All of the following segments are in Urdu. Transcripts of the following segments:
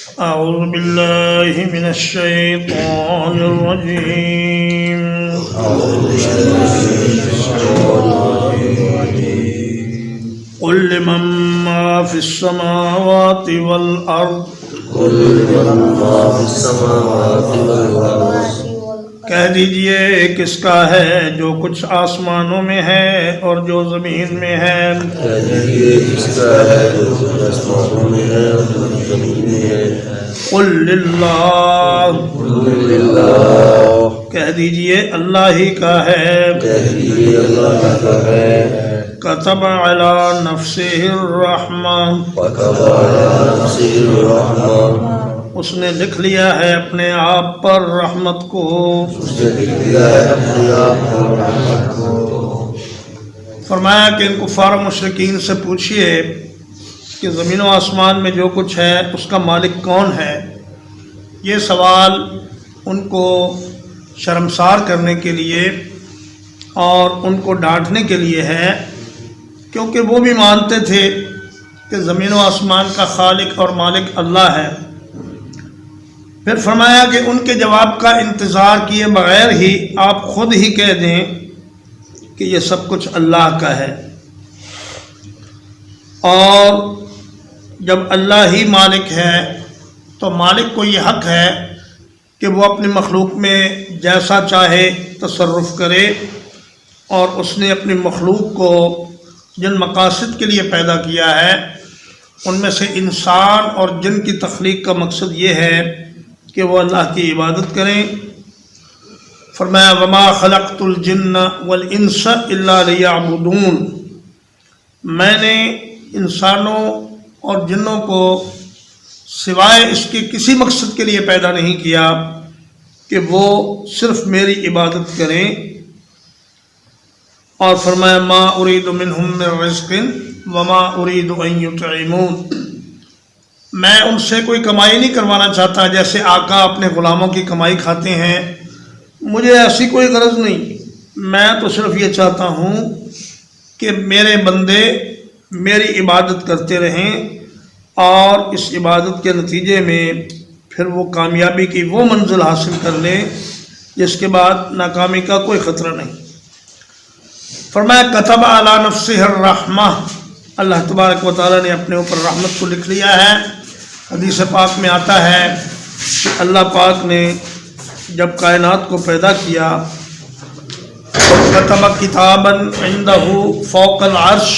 أعوذ بالله من الشيطان الرجيم. قل لمن ما في السماوات والأرض کہہ دیجئے کس کا ہے جو کچھ آسمانوں میں ہے اور جو زمین میں ہے. قل للہ کہہ دیجئے اللہ ہی کا ہے. کتب علی نفسہ الرحمہ اس نے لکھ لیا ہے اپنے آپ پر رحمت کو. فرمایا کہ ان کفار و مشرکین سے پوچھئے کہ زمین و آسمان میں جو کچھ ہے اس کا مالک کون ہے. یہ سوال ان کو شرمسار کرنے کے لیے اور ان کو ڈانٹنے کے لیے ہے، کیونکہ وہ بھی مانتے تھے کہ زمین و آسمان کا خالق اور مالک اللہ ہے. پھر فرمایا کہ ان کے جواب کا انتظار کیے بغیر ہی آپ خود ہی کہہ دیں کہ یہ سب کچھ اللہ کا ہے. اور جب اللہ ہی مالک ہے تو مالک کو یہ حق ہے کہ وہ اپنی مخلوق میں جیسا چاہے تصرف کرے، اور اس نے اپنی مخلوق کو جن مقاصد کے لیے پیدا کیا ہے ان میں سے انسان اور جن کی تخلیق کا مقصد یہ ہے کہ وہ اللہ کی عبادت کریں. فرمایا وما خلقت الجن والانس الا لیعبدون، میں نے انسانوں اور جنوں کو سوائے اس کے کسی مقصد کے لیے پیدا نہیں کیا کہ وہ صرف میری عبادت کریں. اور فرمایا ما اريد منهم من رزق وما اريد ان يطعمون، میں ان سے کوئی کمائی نہیں کروانا چاہتا جیسے آقا اپنے غلاموں کی کمائی کھاتے ہیں. مجھے ایسی کوئی غرض نہیں، میں تو صرف یہ چاہتا ہوں کہ میرے بندے میری عبادت کرتے رہیں اور اس عبادت کے نتیجے میں پھر وہ کامیابی کی وہ منزل حاصل کر لیں جس کے بعد ناکامی کا کوئی خطرہ نہیں. فرمایا کتب علی نفسہ الرحمہ، اللہ تبارک و تعالیٰ نے اپنے اوپر رحمت کو لکھ لیا ہے. حدیث پاک میں آتا ہے کہ اللہ پاک نے جب کائنات کو پیدا کیا کتب کتابا عنده فوق العرش،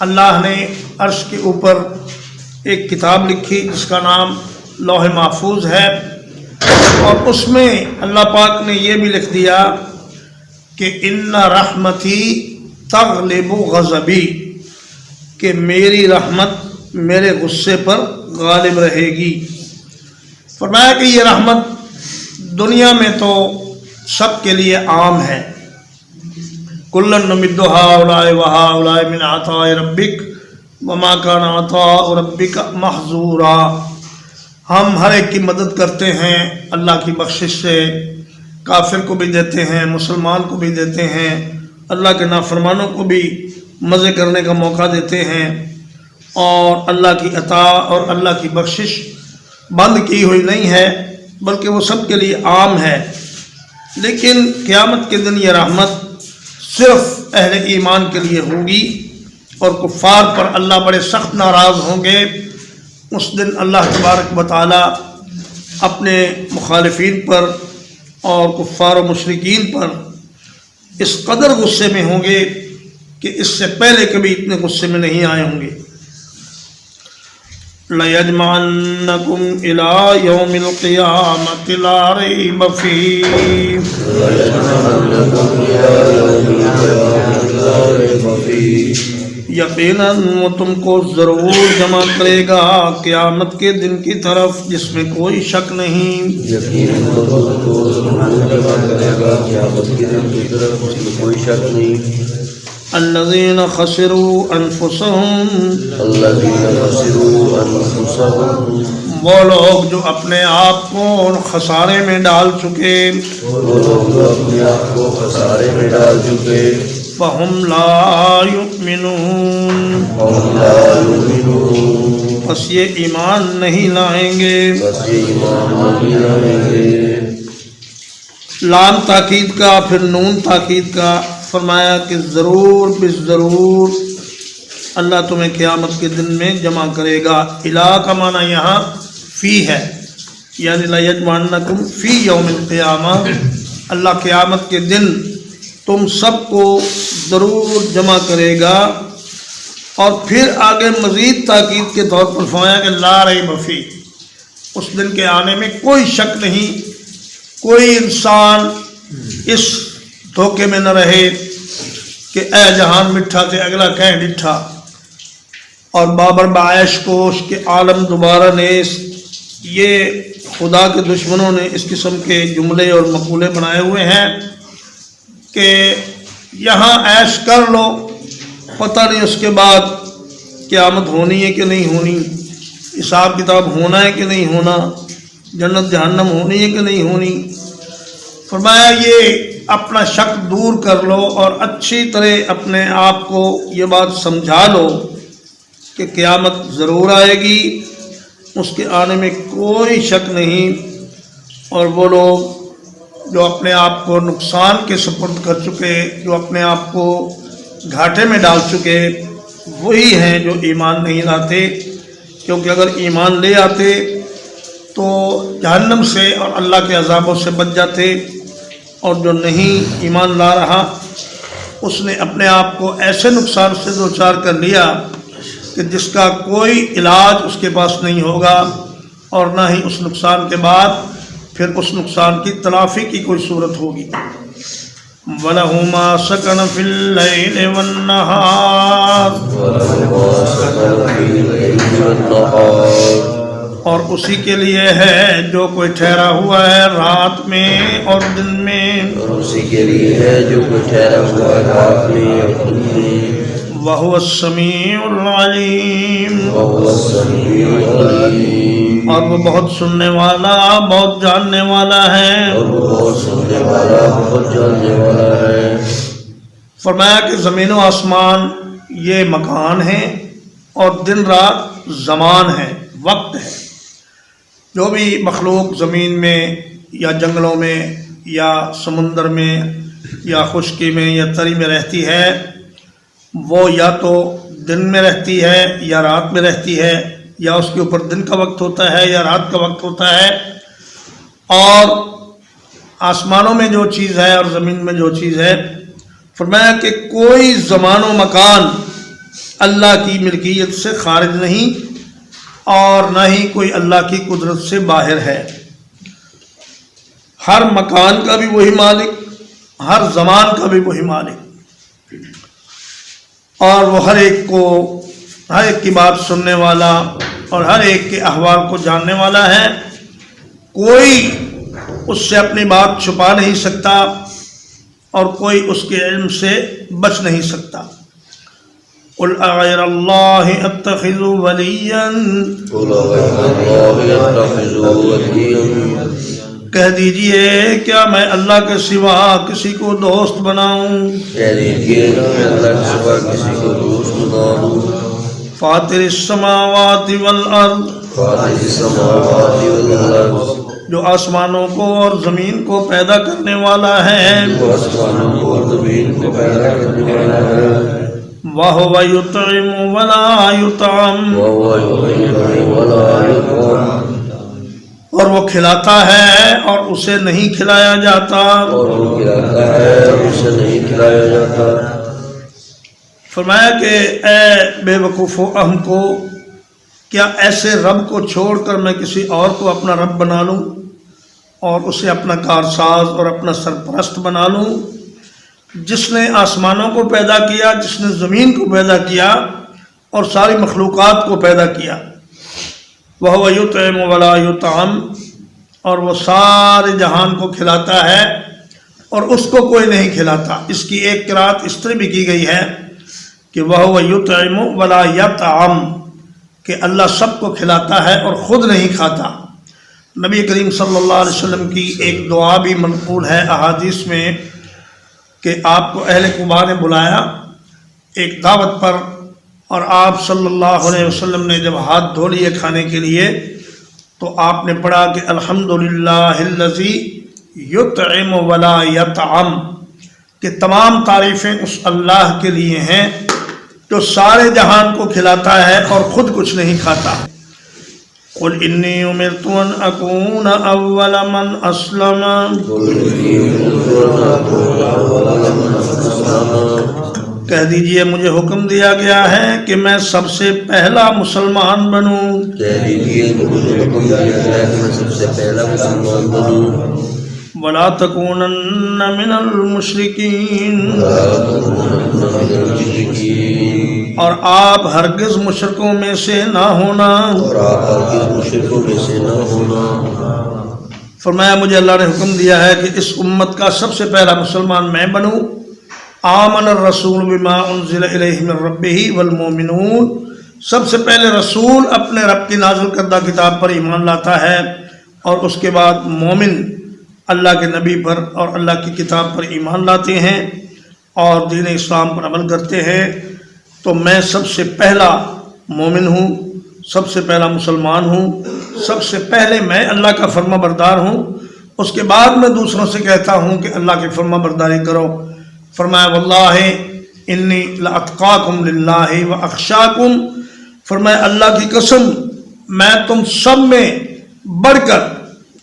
اللہ نے عرش کے اوپر ایک کتاب لکھی جس کا نام لوح محفوظ ہے، اور اس میں اللہ پاک نے یہ بھی لکھ دیا کہ ان رحمتی تغلب غضبی، کہ میری رحمت میرے غصے پر غالب رہے گی. فرمایا کہ یہ رحمت دنیا میں تو سب کے لیے عام ہے. کلا نمد ہؤلاء وہؤلاء من عطاء ربک وما کان عطاء ربک محظورا، ہم ہر ایک کی مدد کرتے ہیں اللہ کی بخشش سے، کافر کو بھی دیتے ہیں، مسلمان کو بھی دیتے ہیں، اللہ کے نافرمانوں کو بھی مزے کرنے کا موقع دیتے ہیں، اور اللہ کی عطا اور اللہ کی بخشش بند کی ہوئی نہیں ہے بلکہ وہ سب کے لیے عام ہے. لیکن قیامت کے دن یہ رحمت صرف اہل ایمان کے لیے ہوگی، اور کفار پر اللہ بڑے سخت ناراض ہوں گے. اس دن اللہ تبارک و تعالی اپنے مخالفین پر اور کفار و مشرکین پر اس قدر غصے میں ہوں گے کہ اس سے پہلے کبھی اتنے غصے میں نہیں آئے ہوں گے. لَيَجْمَعَنَّكُمْ إِلَىٰ يَوْمِ الْقِيَامَةِ لَا رَيْبَ فِيهِ، یقیناً وہ تم کو ضرور جمع کرے گا قیامت کے دن کی طرف جس میں کوئی شک نہیں. الذین خسروا انفسهم، وہ لوگ جو اپنے آپ کو خسارے میں ڈال چکے، فَهُمْ لَا يُؤْمِنُونَ، بس یہ ایمان نہیں لائیں گے۔ لام تاکید کا، پھر نون تاکید کا، فرمایا کہ ضرور بالضرور اللہ تمہیں قیامت کے دن میں جمع کرے گا۔ الہ کا معنی یہاں فی ہے، یعنی لیجمعنکم فی یوم القیامہ، اللہ قیامت کے دن تم سب کو ضرور جمع کرے گا۔ اور پھر آگے مزید تاکید کے طور پر فرمایا کہ لا ریب فیہ، اس دن کے آنے میں کوئی شک نہیں، کوئی انسان اس دھوکے میں نہ رہے کہ اے جہان مٹھا تے اگلا کہیں ڈٹھا، اور بابر بعیش کو اس کے عالم دوبارہ نیز، یہ خدا کے دشمنوں نے اس قسم کے جملے اور مقولے بنائے ہوئے ہیں کہ یہاں عیش کر لو، پتہ نہیں اس کے بعد قیامت ہونی ہے کہ نہیں ہونی، حساب کتاب ہونا ہے کہ نہیں ہونا، جنت جہنم ہونی ہے کہ نہیں ہونی۔ فرمایا یہ اپنا شک دور کر لو اور اچھی طرح اپنے آپ کو یہ بات سمجھا لو کہ قیامت ضرور آئے گی، اس کے آنے میں کوئی شک نہیں۔ اور وہ لوگ جو اپنے آپ کو نقصان کے سپرد کر چکے، جو اپنے آپ کو گھاٹے میں ڈال چکے، وہی ہیں جو ایمان نہیں لاتے، کیونکہ اگر ایمان لے آتے تو جہنم سے اور اللہ کے عذابوں سے بچ جاتے، اور جو نہیں ایمان لا رہا اس نے اپنے آپ کو ایسے نقصان سے دوچار کر لیا کہ جس کا کوئی علاج اس کے پاس نہیں ہوگا، اور نہ ہی اس نقصان کے بعد پھر اس نقصان کی تلافی کی کوئی صورت ہوگی۔ وَلَهُ مَا سَكَنَ فِي اللَّيْلِ وَالنَّهَارِ، اور اسی کے لیے ہے جو کوئی ٹھہرا ہوا ہے رات میں اور دن میں، اسی کے لیے ہے جو کوئی ٹھہرا ہوا ہے رات میں اور دن میں۔ وَهُوَ السَّمِيعُ الْعَلِيمُ، اور وہ بہت سننے والا، بہت جاننے والا ہے۔ اور وہ بہت سننے والا، بہت جاننے والا ہے۔ فرمایا کہ زمین و آسمان یہ مکان ہیں اور دن رات زمان ہے، وقت ہے۔ جو بھی مخلوق زمین میں یا جنگلوں میں یا سمندر میں یا خشکی میں یا تری میں رہتی ہے، وہ یا تو دن میں رہتی ہے یا رات میں رہتی ہے، یا اس کے اوپر دن کا وقت ہوتا ہے یا رات کا وقت ہوتا ہے۔ اور آسمانوں میں جو چیز ہے اور زمین میں جو چیز ہے، فرمایا کہ کوئی زمان و مکان اللہ کی ملکیت سے خارج نہیں، اور نہ ہی کوئی اللہ کی قدرت سے باہر ہے۔ ہر مکان کا بھی وہی مالک، ہر زمان کا بھی وہی مالک، اور وہ ہر ایک کی بات سننے والا اور ہر ایک کے احوال کو جاننے والا ہے۔ کوئی اس سے اپنی بات چھپا نہیں سکتا اور کوئی اس کے علم سے بچ نہیں سکتا۔ قُلْ أَغَيْرَ اللَّهِ أَتَّخِذُ وَلِيًّا، کہہ دیجئے کیا میں اللہ کے سوا کسی کو دوست بناؤں؟ فاطر السماوات والارض، جو آسمانوں کو اور زمین کو پیدا کرنے والا ہے۔ وَهُوَ يُطْعِمُ وَلَا يُطْعَمُ، اور وہ کھلاتا ہے اور اسے نہیں کھلایا جاتا۔ فرمایا کہ اے بے وقوف و اہم کو، کیا ایسے رب کو چھوڑ کر میں کسی اور کو اپنا رب بنا لوں اور اسے اپنا کارساز اور اپنا سرپرست بنا لوں؟ جس نے آسمانوں کو پیدا کیا، جس نے زمین کو پیدا کیا اور ساری مخلوقات کو پیدا کیا۔ وَهُوَ يُطْعِمُ وَلَا يُطْعَمُ، اور وہ سارے جہان کو کھلاتا ہے اور اس کو کوئی نہیں کھلاتا۔ اس کی ایک قرات اس طرح بھی کی گئی ہے کہ وَهُوَ يُطْعِمُ وَلَا يَطْعَمُ، کہ اللہ سب کو کھلاتا ہے اور خود نہیں کھاتا۔ نبی کریم صلی اللہ علیہ وسلم کی ایک دعا بھی منقول ہے احادیث میں کہ آپ کو اہل قباء نے بلایا ایک دعوت پر، اور آپ صلی اللہ علیہ وسلم نے جب ہاتھ دھو لیے کھانے کے لیے تو آپ نے پڑھا کہ الحمدللہ الذی یطعم ولا یطعم، کہ تمام تعریفیں اس اللہ کے لیے ہیں جو سارے جہان کو کھلاتا ہے اور خود کچھ نہیں کھاتا۔ قل انی امرت ان اکون اول من اسلم، کہہ دیجئے مجھے حکم دیا گیا ہے کہ میں سب سے پہلا مسلمان بنوں۔ وَلَا تَكُونَنَّ مِنَ الْمُشْرِكِينَ، اور آپ ہرگز مشرکوں میں سے نہ ہونا۔ فرمایا مجھے اللہ نے حکم دیا ہے کہ اس امت کا سب سے پہلا مسلمان میں بنوں۔ آمن الرسول بما انزل الیہ من ربہ والمؤمنون، سب سے پہلے رسول اپنے رب کی نازل کردہ کتاب پر ایمان لاتا ہے، اور اس کے بعد مومن اللہ کے نبی پر اور اللہ کی کتاب پر ایمان لاتے ہیں اور دین اسلام پر عمل کرتے ہیں۔ تو میں سب سے پہلا مومن ہوں، سب سے پہلا مسلمان ہوں، سب سے پہلے میں اللہ کا فرما بردار ہوں، اس کے بعد میں دوسروں سے کہتا ہوں کہ اللہ کی فرما برداری کرو۔ فرمایا واللہ انی لاتقاکم للہ واخشاکم، فرمایا اللہ کی قسم میں تم سب میں بڑھ کر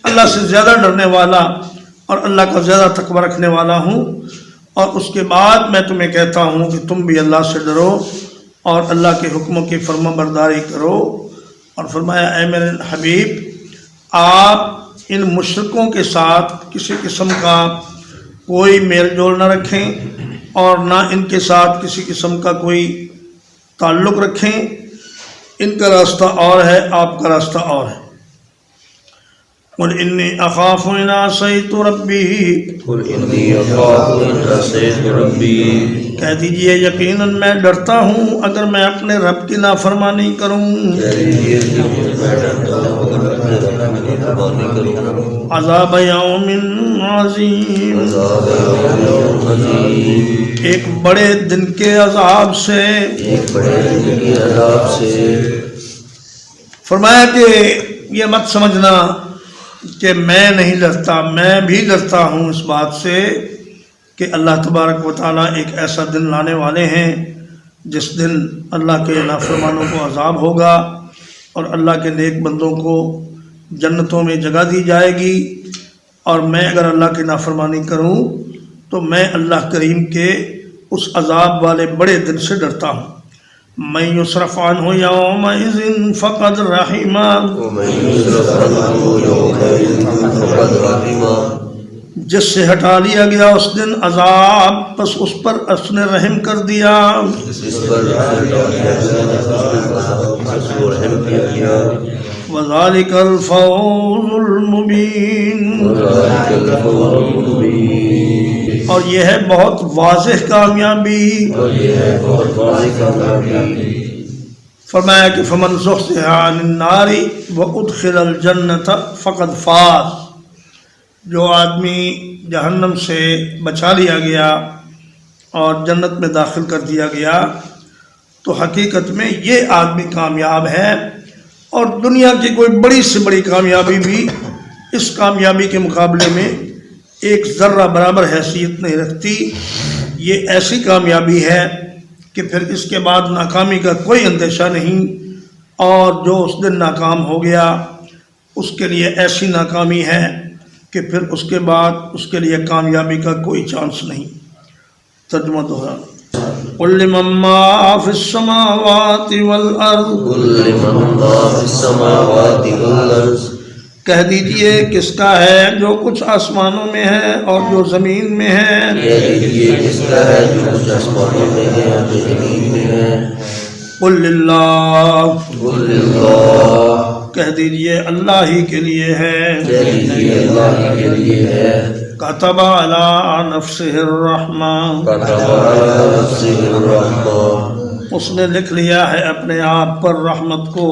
اللہ سے زیادہ ڈرنے والا اور اللہ کا زیادہ تقوی رکھنے والا ہوں، اور اس کے بعد میں تمہیں کہتا ہوں کہ تم بھی اللہ سے ڈرو اور اللہ کے حکموں کی فرما برداری کرو۔ اور فرمایا اے میرے حبیب، آپ ان مشرکوں کے ساتھ کسی قسم کا کوئی میل جول نہ رکھیں اور نہ ان کے ساتھ کسی قسم کا کوئی تعلق رکھیں۔ ان کا راستہ اور ہے، آپ کا راستہ اور ہے۔ قل انی اخاف ان عصیت ربی، کہہ دیجئے یقیناً میں ڈرتا ہوں اگر میں اپنے رب کی نافرمانی کروں۔ عذاب یوم عظیم، ایک بڑے دن کے عذاب سے۔ فرمایا کہ یہ مت سمجھنا کہ میں نہیں ڈرتا، میں بھی ڈرتا ہوں اس بات سے کہ اللہ تبارک و تعالیٰ ایک ایسا دن لانے والے ہیں جس دن اللہ کے نافرمانوں کو عذاب ہوگا اور اللہ کے نیک بندوں کو جنتوں میں جگہ دی جائے گی، اور میں اگر اللہ کی نافرمانی کروں تو میں اللہ کریم کے اس عذاب والے بڑے دن سے ڈرتا ہوں۔ من یصرف عنہ یومئذ فقد رحمہ، جس سے ہٹا لیا گیا اس دن عذاب بس اس پر اس نے رحم کر دیا۔ وذالک الفوز المبین، اور یہ ہے بہت واضح کامیابی۔ فرمایا کہ فمن زحزح عن النار وادخل الجنۃ فقد فاز، جو آدمی جہنم سے بچا لیا گیا اور جنت میں داخل کر دیا گیا تو حقیقت میں یہ آدمی کامیاب ہے، اور دنیا کی کوئی بڑی سے بڑی کامیابی بھی اس کامیابی کے مقابلے میں ایک ذرہ برابر حیثیت نہیں رکھتی۔ یہ ایسی کامیابی ہے کہ پھر اس کے بعد ناکامی کا کوئی اندیشہ نہیں، اور جو اس دن ناکام ہو گیا اس کے لیے ایسی ناکامی ہے کہ پھر اس کے بعد اس کے لیے کامیابی کا کوئی چانس نہیں۔ ترجمہ دوہرا، قل لمن ما فی السماوات والارض، کہہ دیجئے کس کا ہے جو کچھ آسمانوں میں ہے اور جو زمین میں ہے۔ قل للہ، کہہ دیجئے اللہ ہی کے لیے ہے۔ کتب علی نفسہ الرحمہ، اس نے لکھ لیا ہے اپنے آپ پر رحمت کو۔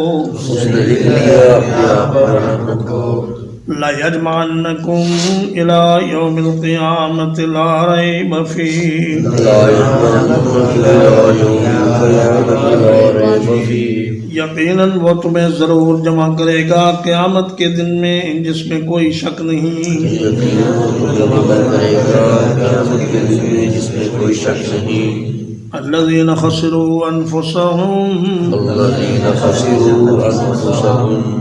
لَيَجْمَعَنَّكُمْ إِلَى يَوْمِ الْقِيَامَةِ لَا رَيْبَ فِيهِ لا يجمعنكم إلى يوم القيامة لا ريب فيه یقیناً وہ تمہیں ضرور جمع کرے گا قیامت کے دن میں جس میں کوئی شک نہیں یقیناً وہ جمع کرے گا قیامت کے دن میں جس میں کوئی شک نہیں الذین خسروا انفسهم الذين خسروا أنفسهم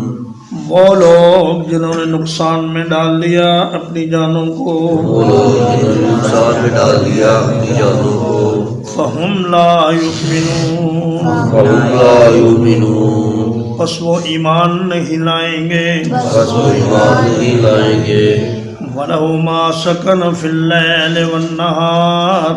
وہ لوگ جنہوں نے نقصان میں ڈال لیا اپنی جانوں کو وہ لوگ جنہوں نے نقصان میں ڈال دیا اپنی جانوں کو فہم لا یؤمنون فهم لا يؤمنون پس وہ ایمان نہیں لائیں گے بس وہ ایمان نہیں لائیں گے وَلَهُ مَا سَكَنَ فِي اللَّيْلِ وَالنَّهَارِ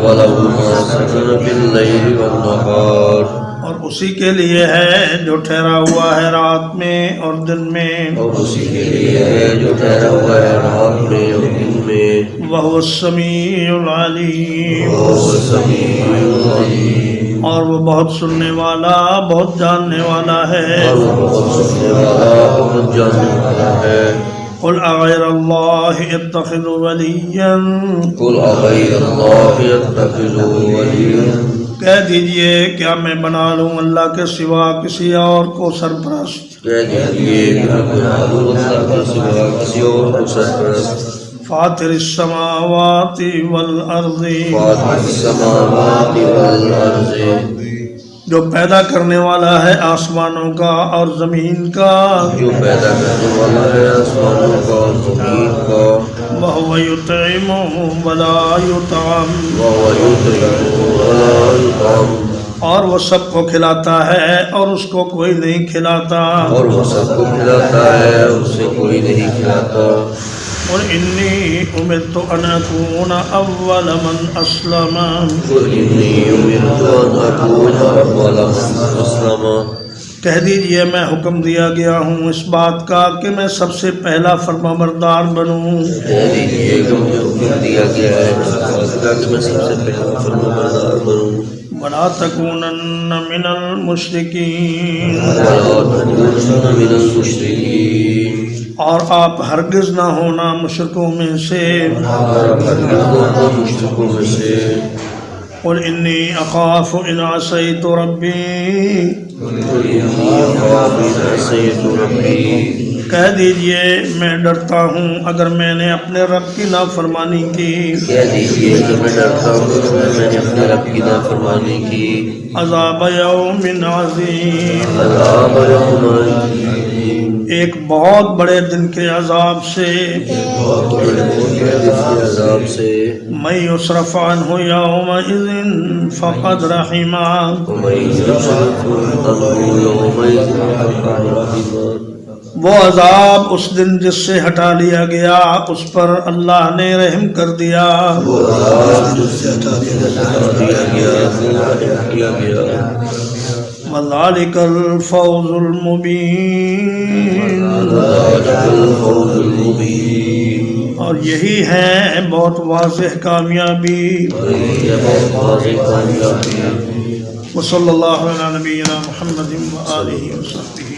وَلَهُ مَا سَكَنَ فِي اللَّيْلِ وَالنَّهَارِ اور اسی کے لیے ہے جو ٹھہرا ہوا ہے رات میں اور دن میں اور اسی کے لیے ہے جو ٹھہرا ہوا ہے رات میں اور دن میں وَهُوَ السَّمِيعُ الْعَلِيمُ وَهُوَ السَّمِيعُ الْعَلِيمُ اور وہ بہت سننے والا بہت جاننے والا ہے اور وہ بہت سننے والا بہت جاننے والا ہے قل اغیر اللہ اتخذ ولیا قل اغیر اللہ اتخذ ولیا کہہ دیجئے کیا میں بنا لوں اللہ کے سوا کسی اور کو سرپرست کہہ دیجئے کہ میں بنا لوں اللہ کے سوا کسی اور کو سرپرست فاطر السماوات والارض فاطر السماوات والارض جو پیدا کرنے والا ہے آسمانوں کا اور زمین کا جو پیدا کرنے والا ہے آسمانوں کا اور زمین کا وَهُوَ يُطْعِمُ وَلَا يُطْعَمُ وَهُوَ يُطْعِمُ وَلَا يُطْعَمُ اور وہ سب کو کھلاتا ہے اور اس کو کوئی نہیں کھلاتا اور وہ سب کو کھلاتا ہے اسے کوئی نہیں کھلاتا اور انی امرت ان اکون اول من اسلم قل انی امرت ان اکون اول من اسلم کہہ دیجئے میں حکم دیا گیا ہوں اس بات کا کہ میں سب سے پہلا فرمانبردار بنوں کہہ دیجئے کہ مجھے حکم دیا گیا ہے اس بات کا کہ میں سب سے پہلا فرمانبردار بنوں ولا تکونن من المشرکین ولا تکونن من المشرکین اور آپ ہرگز نہ ہونا مشرکوں میں سے مشرکوں میں سے قل انی اخاف ان عصیت ربی کہہ دیجئے میں ڈرتا ہوں اگر میں نے اپنے رب کی نافرمانی کی کہہ دیجئے کہ میں ڈرتا ہوں اگر میں نے اپنے رب کی نافرمانی کی عذاب یوم عظیم عذاب یوم عظیم ایک بہت بڑے دن کے عذاب سے عذاب سے من یصرف عنہ یومئذ فقد رحمہ وہ عذاب اس دن جس سے ہٹا لیا گیا اس پر اللہ نے رحم کر دیا وذالک الفوز المبین اور یہی ہے بہت واضح کامیابی وصلی اللہ علی نبینا محمد وآلہ وصحبہ